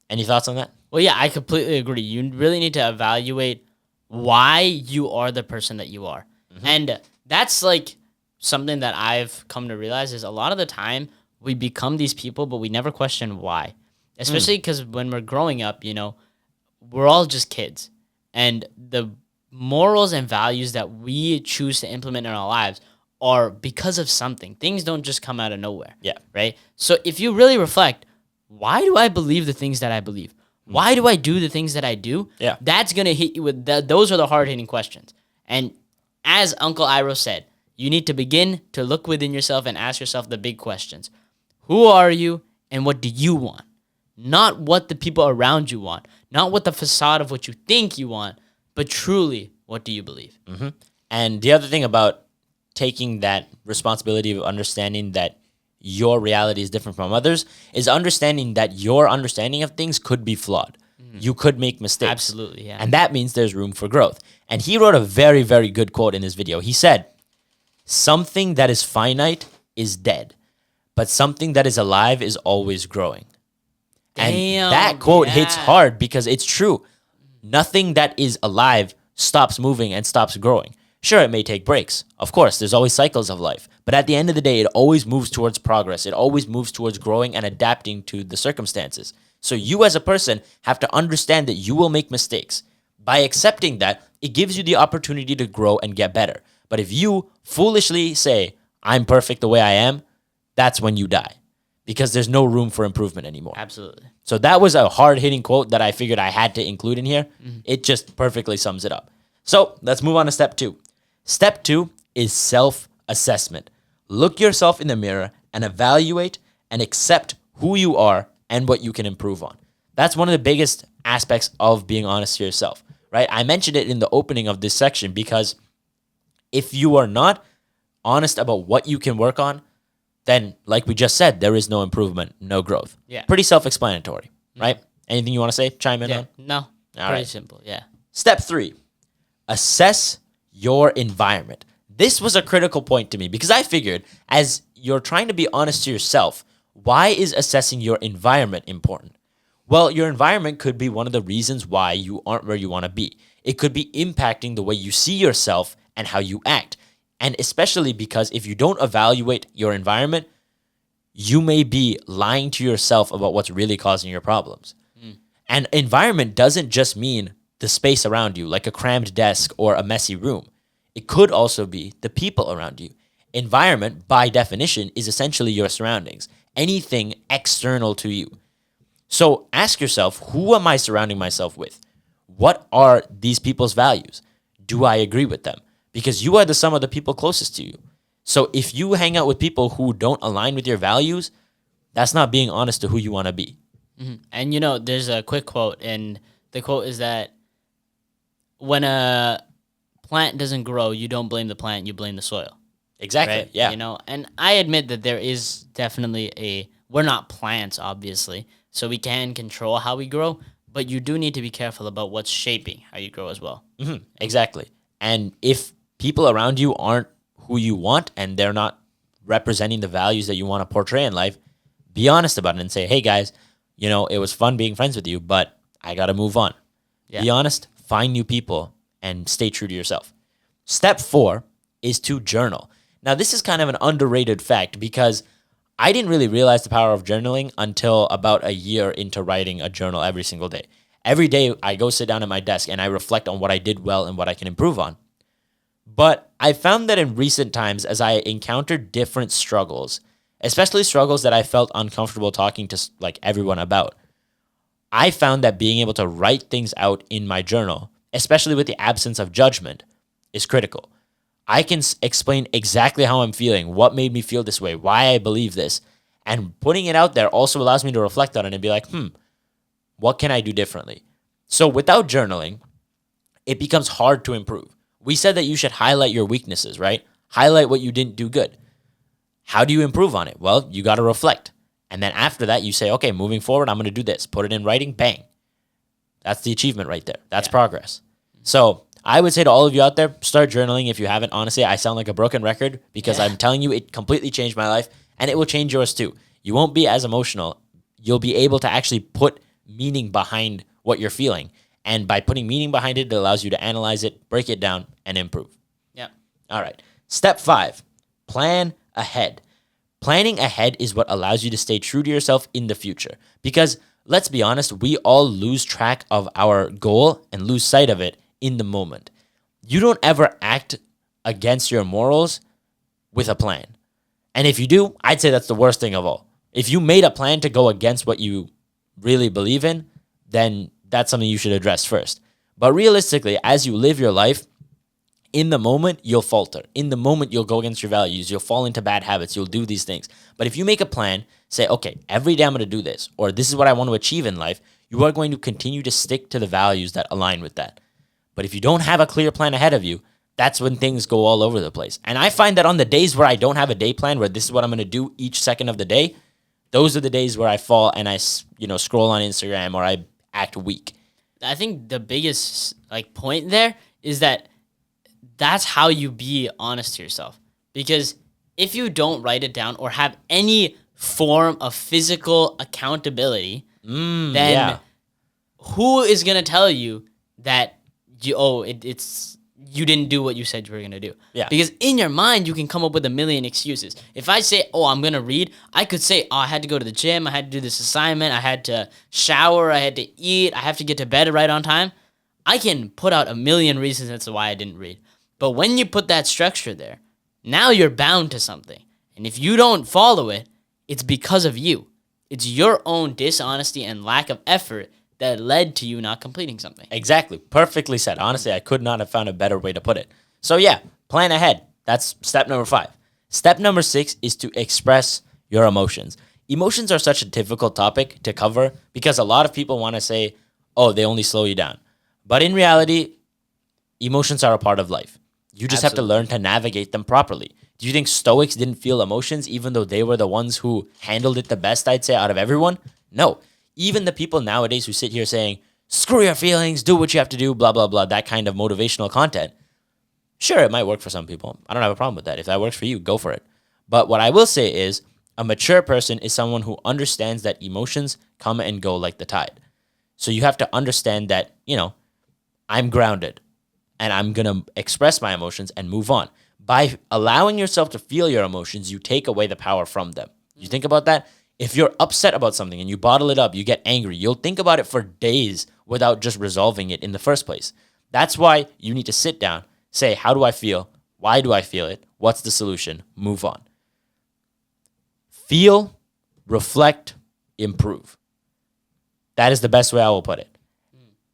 Any thoughts on that? Well, yeah, I completely agree. You really need to evaluate why you are the person that you are. And that's like something that I've come to realize is a lot of the time we become these people, but we never question why. Especially because when we're growing up, you know, we're all just kids. And the morals and values that we choose to implement in our lives are because of something. Things don't just come out of nowhere. Yeah. Right? So if you really reflect, why do I believe the things that I believe? Why do I do the things that I do? Yeah. That's going to hit you with those are the hard-hitting questions. And as Uncle Iroh said, you need to begin to look within yourself and ask yourself the big questions. Who are you and what do you want? Not what the people around you want. Not what the facade of what you think you want, but truly, what do you believe? And the other thing about taking that responsibility of understanding that your reality is different from others is understanding that your understanding of things could be flawed. You could make mistakes. Absolutely, yeah. And that means there's room for growth. And he wrote a very, very good quote in this video. He said, "Something that is finite is dead, but something that is alive is always growing." And Damn, that quote hits yeah. hard because it's true. Nothing that is alive stops moving and stops growing. Sure, it may take breaks. Of course, there's always cycles of life. But at the end of the day, it always moves towards progress. It always moves towards growing and adapting to the circumstances. So you as a person have to understand that you will make mistakes. By accepting that, it gives you the opportunity to grow and get better. But if you foolishly say, "I'm perfect the way I am," that's when you die because there's no room for improvement anymore. Absolutely. So that was a hard-hitting quote that I figured I had to include in here. It just perfectly sums it up. So let's move on to step 2. Step 2 is self-assessment. Look yourself in the mirror and evaluate and accept who you are and what you can improve on. That's one of the biggest aspects of being honest to yourself, right? I mentioned it in the opening of this section because if you are not honest about what you can work on, then, like we just said, there is no improvement, no growth. Yeah. Pretty self-explanatory, right? Anything you want to say? Chime in Yeah. on? No. All Pretty right. simple. Yeah. Step 3, assess your environment. This was a critical point to me because I figured as you're trying to be honest to yourself, why is assessing your environment important? Well, your environment could be one of the reasons why you aren't where you want to be. It could be impacting the way you see yourself and how you act. And especially because if you don't evaluate your environment, you may be lying to yourself about what's really causing your problems. And environment doesn't just mean the space around you, like a crammed desk or a messy room. It could also be the people around you. Environment, by definition, is essentially your surroundings, anything external to you. So ask yourself, who am I surrounding myself with? What are these people's values? Do I agree with them? Because you are the sum of the people closest to you. So if you hang out with people who don't align with your values, that's not being honest to who you want to be. And there's a quick quote, and the quote is that when a plant doesn't grow, you don't blame the plant, you blame the soil. Exactly. Right? Yeah. And I admit that there is definitely we're not plants, obviously, so we can control how we grow, but you do need to be careful about what's shaping how you grow as well. Exactly. And if people around you aren't who you want and they're not representing the values that you want to portray in life, be honest about it and say, "Hey guys, it was fun being friends with you, but I got to move on." Yeah. Be honest, find new people, and stay true to yourself. Step 4 is to journal. Now, this is kind of an underrated fact because I didn't really realize the power of journaling until about a year into writing a journal every single day. Every day, I go sit down at my desk and I reflect on what I did well and what I can improve on. But I found that in recent times, as I encountered different struggles, especially struggles that I felt uncomfortable talking to everyone about, I found that being able to write things out in my journal, especially with the absence of judgment, is critical. I can explain exactly how I'm feeling, what made me feel this way, why I believe this, and putting it out there also allows me to reflect on it and be like, what can I do differently? So without journaling, it becomes hard to improve. We said that you should highlight your weaknesses, right? Highlight what you didn't do good. How do you improve on it? Well, you got to reflect. And then after that, you say, okay, moving forward, I'm going to do this. Put it in writing, bang. That's the achievement right there. That's progress. So I would say to all of you out there, start journaling if you haven't. Honestly, I sound like a broken record because I'm telling you it completely changed my life and it will change yours too. You won't be as emotional. You'll be able to actually put meaning behind what you're feeling. And by putting meaning behind it, it allows you to analyze it, break it down, and improve. Yeah. All right. Step 5, plan ahead. Planning ahead is what allows you to stay true to yourself in the future. Because let's be honest, we all lose track of our goal and lose sight of it in the moment. You don't ever act against your morals with a plan. And if you do, I'd say that's the worst thing of all. If you made a plan to go against what you really believe in, then that's something you should address first. But realistically, as you live your life, in the moment, you'll falter. In the moment, you'll go against your values. You'll fall into bad habits. You'll do these things. But if you make a plan, say, okay, every day I'm going to do this, or this is what I want to achieve in life, you are going to continue to stick to the values that align with that. But if you don't have a clear plan ahead of you, that's when things go all over the place. And I find that on the days where I don't have a day plan, where this is what I'm going to do each second of the day, those are the days where I fall and I, scroll on Instagram or I act weak. I think the biggest like point there is that that's how you be honest to yourself. Because if you don't write it down or have any form of physical accountability, then who is gonna tell you that it's you didn't do what you said you were gonna do? Yeah. Because in your mind you can come up with a million excuses. If I say, I'm gonna read, I could say, I had to go to the gym, I had to do this assignment, I had to shower, I had to eat, I have to get to bed right on time. I can put out a million reasons as to why I didn't read. But when you put that structure there, now you're bound to something. And if you don't follow it, it's because of you. It's your own dishonesty and lack of effort that led to you not completing something. Exactly. Perfectly said. Honestly, I could not have found a better way to put it. So yeah, plan ahead. That's step number 5. Step number 6 is to express your emotions. Emotions are such a difficult topic to cover because a lot of people want to say, they only slow you down. But in reality, emotions are a part of life. You just have to learn to navigate them properly. Do you think Stoics didn't feel emotions even though they were the ones who handled it the best, I'd say, out of everyone? No. Even the people nowadays who sit here saying, screw your feelings, do what you have to do, blah, blah, blah, that kind of motivational content. Sure, it might work for some people. I don't have a problem with that. If that works for you, go for it. But what I will say is a mature person is someone who understands that emotions come and go like the tide. So you have to understand that, I'm grounded and I'm going to express my emotions and move on. By allowing yourself to feel your emotions, you take away the power from them. You think about that? If you're upset about something and you bottle it up, you get angry, you'll think about it for days without just resolving it in the first place. That's why you need to sit down, say, how do I feel? Why do I feel it? What's the solution? Move on. Feel, reflect, improve. That is the best way I will put it.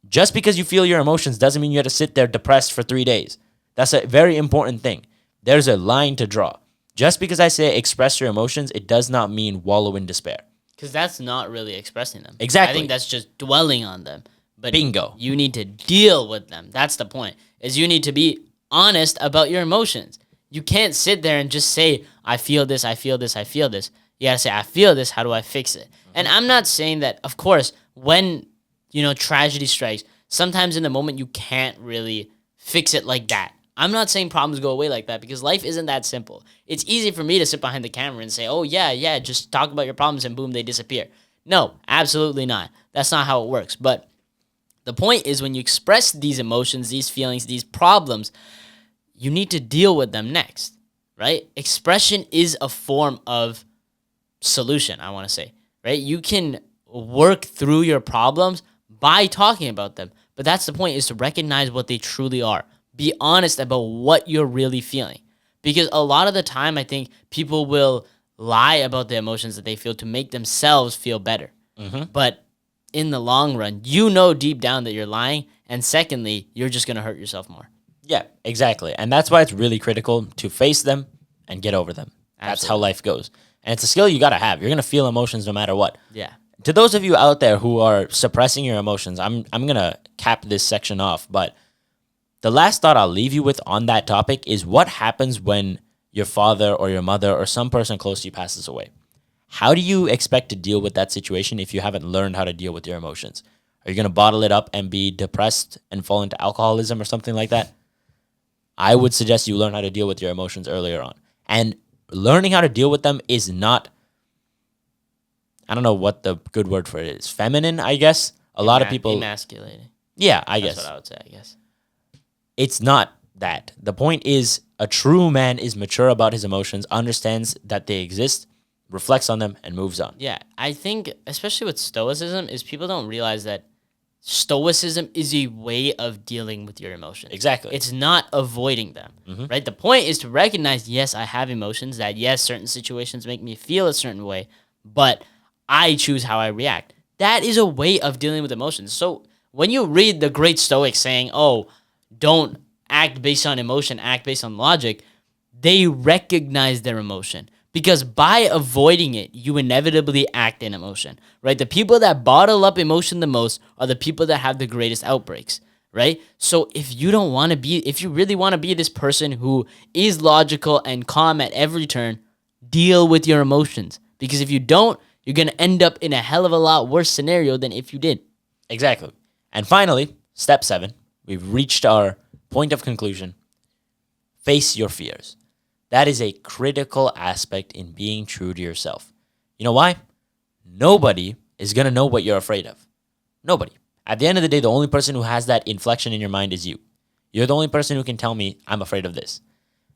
Just because you feel your emotions doesn't mean you have to sit there depressed for 3 days. That's a very important thing. There's a line to draw. Just because I say express your emotions, it does not mean wallow in despair. Because that's not really expressing them. Exactly. I think that's just dwelling on them. But bingo. You need to deal with them. That's the point. Is you need to be honest about your emotions. You can't sit there and just say, I feel this, I feel this, I feel this. You gotta say, I feel this, how do I fix it? And I'm not saying that, of course, when tragedy strikes, sometimes in the moment you can't really fix it like that. I'm not saying problems go away like that because life isn't that simple. It's easy for me to sit behind the camera and say, yeah, just talk about your problems and boom, they disappear. No, absolutely not. That's not how it works. But the point is when you express these emotions, these feelings, these problems, you need to deal with them next, right? Expression is a form of solution, I want to say, right? You can work through your problems by talking about them. But that's the point, is to recognize what they truly are. Be honest about what you're really feeling. Because a lot of the time, I think people will lie about the emotions that they feel to make themselves feel better. Mm-hmm. But in the long run, deep down that you're lying. And secondly, you're just going to hurt yourself more. Yeah, exactly. And that's why it's really critical to face them and get over them. Absolutely. That's how life goes. And it's a skill you got to have. You're going to feel emotions no matter what. Yeah. To those of you out there who are suppressing your emotions, I'm going to cap this section off. But the last thought I'll leave you with on that topic is what happens when your father or your mother or some person close to you passes away. How do you expect to deal with that situation if you haven't learned how to deal with your emotions? Are you going to bottle it up and be depressed and fall into alcoholism or something like that? I would suggest you learn how to deal with your emotions earlier on. And learning how to deal with them is not, I don't know what the good word for it is. Feminine, I guess. A lot of people... Emasculating. Yeah, I guess. That's what I would say, I guess. It's not that. The point is, a true man is mature about his emotions, understands that they exist, reflects on them, and moves on. Yeah, I think, especially with stoicism, is people don't realize that stoicism is a way of dealing with your emotions. Exactly. It's not avoiding them, right? The point is to recognize, yes, I have emotions, that yes, certain situations make me feel a certain way, but I choose how I react. That is a way of dealing with emotions. So when you read the great Stoics saying, don't act based on emotion, act based on logic, they recognize their emotion. Because by avoiding it, you inevitably act in emotion, right? The people that bottle up emotion the most are the people that have the greatest outbreaks, right? So if you really want to be this person who is logical and calm at every turn, deal with your emotions. Because if you don't, you're going to end up in a hell of a lot worse scenario than if you did. Exactly. And finally, step 7, we've reached our point of conclusion. Face your fears. That is a critical aspect in being true to yourself. You know why? Nobody is going to know what you're afraid of. Nobody. At the end of the day, the only person who has that inflection in your mind is you. You're the only person who can tell me, I'm afraid of this.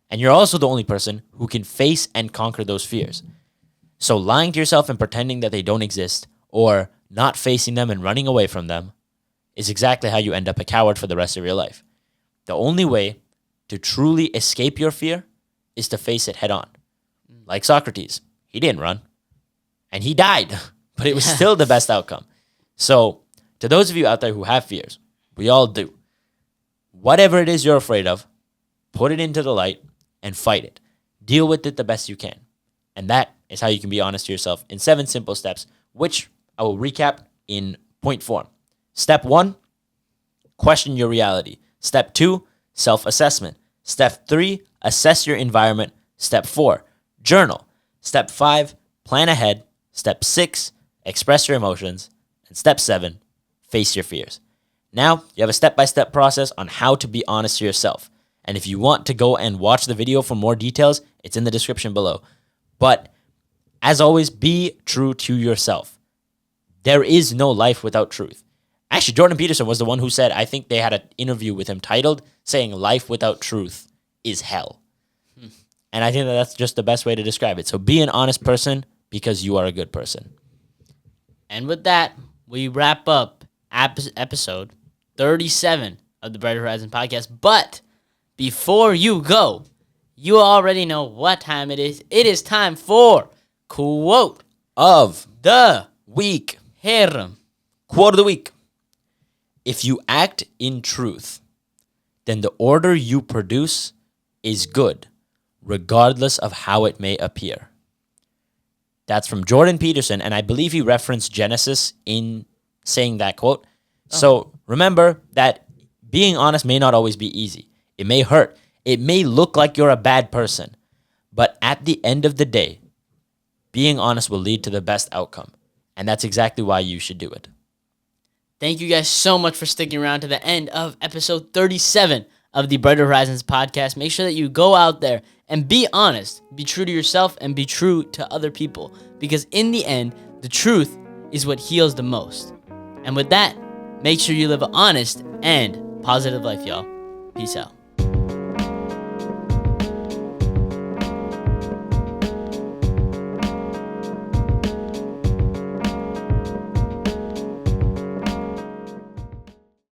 And you're also the only person who can face and conquer those fears. So lying to yourself and pretending that they don't exist, or not facing them and running away from them, is exactly how you end up a coward for the rest of your life. The only way to truly escape your fear is to face it head on. Like Socrates, he didn't run, and he died, but it was still the best outcome. So to those of you out there who have fears, we all do. Whatever it is you're afraid of, put it into the light and fight it. Deal with it the best you can. And that is how you can be honest to yourself in 7 simple steps, which I will recap in point form. Step 1, question your reality. Step 2, self-assessment. Step 3, assess your environment. Step 4, journal. Step 5, plan ahead. Step 6, express your emotions. And step 7, face your fears. Now, you have a step-by-step process on how to be honest to yourself. And if you want to go and watch the video for more details, it's in the description below. But as always, be true to yourself. There is no life without truth. Actually, Jordan Peterson was the one who said, I think they had an interview with him titled, saying life without truth is hell. And I think that that's just the best way to describe it. So be an honest person because you are a good person. And with that, we wrap up episode 37 of the Brighter Horizon podcast. But before you go, you already know what time it is. It is time for Quote Of the week. Here. Quote of the week. If you act in truth, then the order you produce is good, regardless of how it may appear. That's from Jordan Peterson, and I believe he referenced Genesis in saying that quote. So remember that being honest may not always be easy. It may hurt. It may look like you're a bad person. But at the end of the day, being honest will lead to the best outcome. And that's exactly why you should do it. Thank you guys so much for sticking around to the end of episode 37 of the Brighter Horizons podcast. Make sure that you go out there and be honest, be true to yourself, and be true to other people. Because in the end, the truth is what heals the most. And with that, make sure you live an honest and positive life, y'all. Peace out.